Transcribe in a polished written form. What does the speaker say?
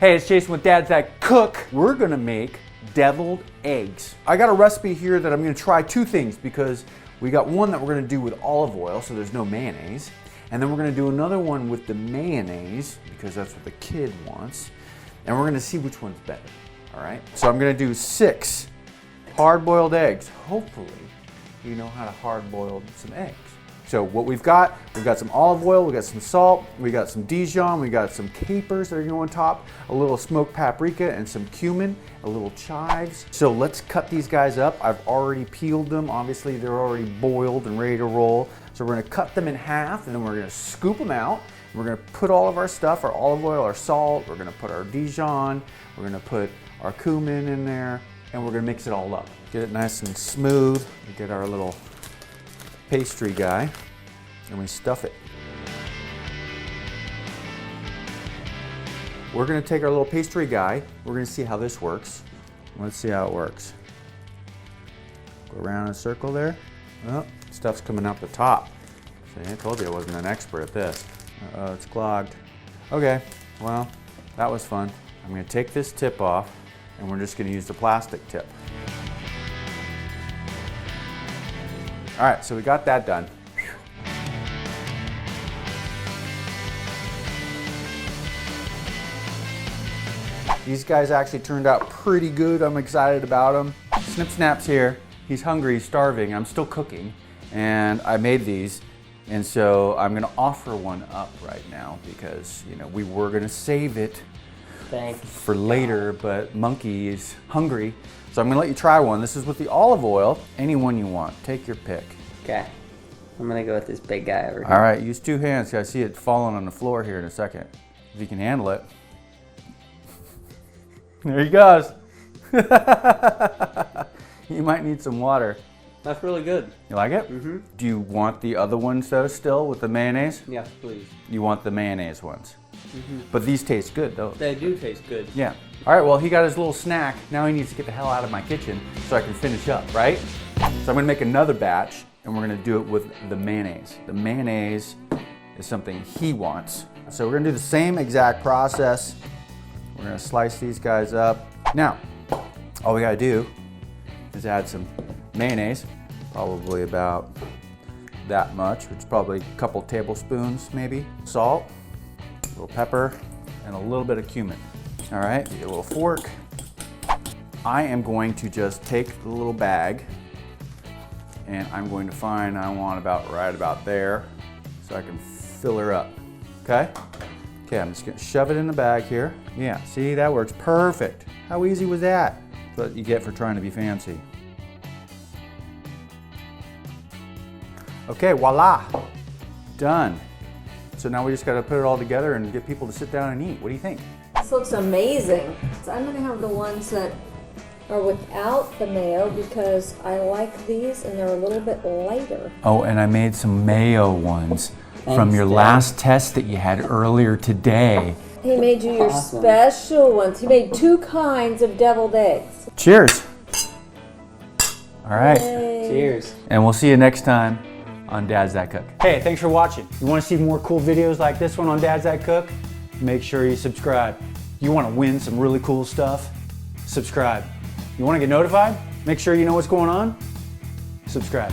Hey, it's Jason with Dads That Cook. We're gonna make deviled eggs. I got a recipe here that I'm gonna try two things because we got one that we're gonna do with olive oil, so there's no mayonnaise. And then we're gonna do another one with the mayonnaise because that's what the kid wants. And we're gonna see which one's better, all right? So I'm gonna do 6 hard-boiled eggs. Hopefully, you know how to hard-boil some eggs. So what we've got some olive oil, we got some salt, we got some Dijon, we got some capers that are going to go on top, a little smoked paprika and some cumin, a little chives. So let's cut these guys up. I've already peeled them. Obviously they're already boiled and ready to roll. So we're going to cut them in half and then we're going to scoop them out. We're going to put all of our stuff, our olive oil, our salt, we're going to put our Dijon, we're going to put our cumin in there, and we're going to mix it all up. Get it nice and smooth. We get our little pastry guy and we stuff it. We're going to take our little pastry guy. We're going to see how this works. Let's see how it works. Go around in a circle there. Oh, stuff's coming out the top. See, I told you I wasn't an expert at this. Uh-oh, it's clogged. Okay, well, that was fun. I'm going to take this tip off and we're just going to use the plastic tip. All right, so we got that done. These guys actually turned out pretty good. I'm excited about them. Snip Snap's here. He's hungry, he's starving. I'm still cooking, and I made these. And so I'm gonna offer one up right now because, you know, we were gonna save it for later, but Monkey is hungry. So I'm gonna let you try one. This is with the olive oil. Any one you want, take your pick. Okay, I'm gonna go with this big guy over here. All right, use 2 hands. I see it falling on the floor here in a second. If you can handle it. There he goes. You might need some water. That's really good. You like it? Mm-hmm. Do you want the other ones though still with the mayonnaise? Yes, please. You want the mayonnaise ones. Mm-hmm. But these taste good though. They do taste good. Yeah. All right, well, he got his little snack. Now he needs to get the hell out of my kitchen so I can finish up, right? So I'm gonna make another batch and we're gonna do it with the mayonnaise. The mayonnaise is something he wants. So we're gonna do the same exact process. We're gonna slice these guys up. Now, all we gotta do is add some mayonnaise, probably about that much, which is probably a couple tablespoons maybe. Salt, a little pepper, and a little bit of cumin. All right, get a little fork. I am going to just take the little bag and I'm going to find, I want about right about there so I can fill her up, okay? Okay, I'm just gonna shove it in the bag here. Yeah, see, that works perfect. How easy was that? That's what you get for trying to be fancy. Okay, voila, done. So now we just gotta put it all together and get people to sit down and eat. What do you think? This looks amazing. So I'm gonna have the ones that are without the mayo because I like these and they're a little bit lighter. Oh, and I made some mayo ones from your last test that you had earlier today. He made you your special ones. He made 2 kinds of deviled eggs. Cheers. All right. Yay. Cheers. And we'll see you next time on Dads That Cook. Hey, thanks for watching. You want to see more cool videos like this one on Dads That Cook? Make sure you subscribe. You want to win some really cool stuff? Subscribe. You want to get notified? Make sure you know what's going on? Subscribe.